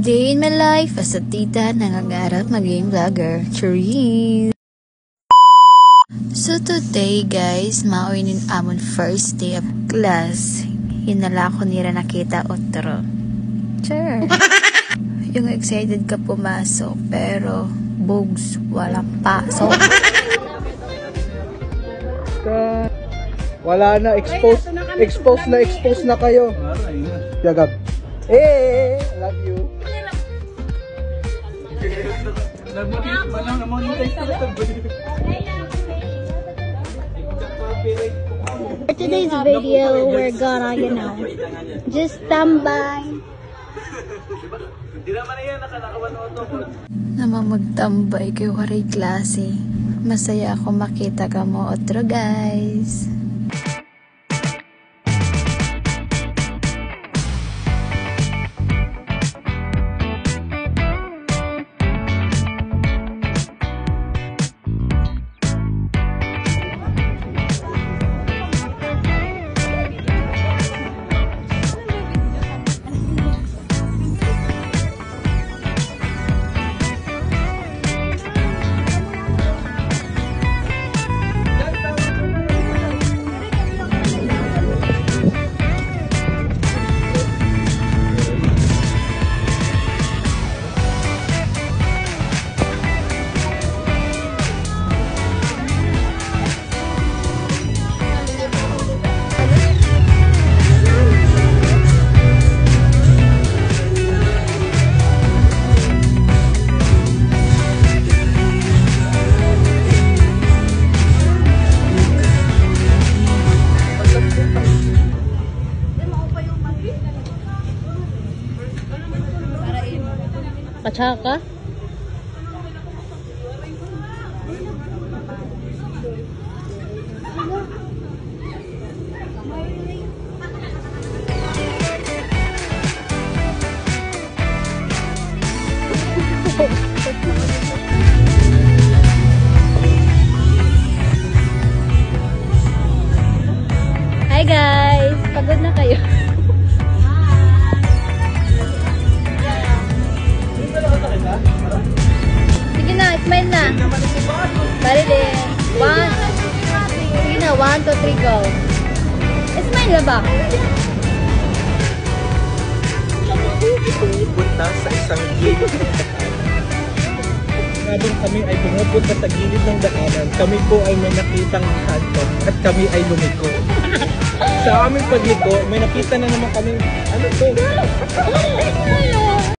Day in my life as a tita nangangarap maging vlogger. Cheers! So today guys, mauinin amon first day of class. Hinala ko nila nakita otro. Sure. Yung excited ka pumasok pero bugs walang pasok. Wala na, expose na kayo. Yagab. Hey, love you. For today's video, we're gonna, just stand by. Namamagtambay kay waray klase. Masaya ako makita ka mo otro guys. Kachaka? Hi guys! Pagod na kayo? Sige na, smile na. Bali din. Sige na, 1, 2, 3, go. Smile na ba? Pupunta sa isang gilid. Habang kami ay pumupunta sa gilid ng daanan, kami po ay may nakitang kanto at kami ay lumiko. Sa aming pagliko, may nakita na naman kami, ano to?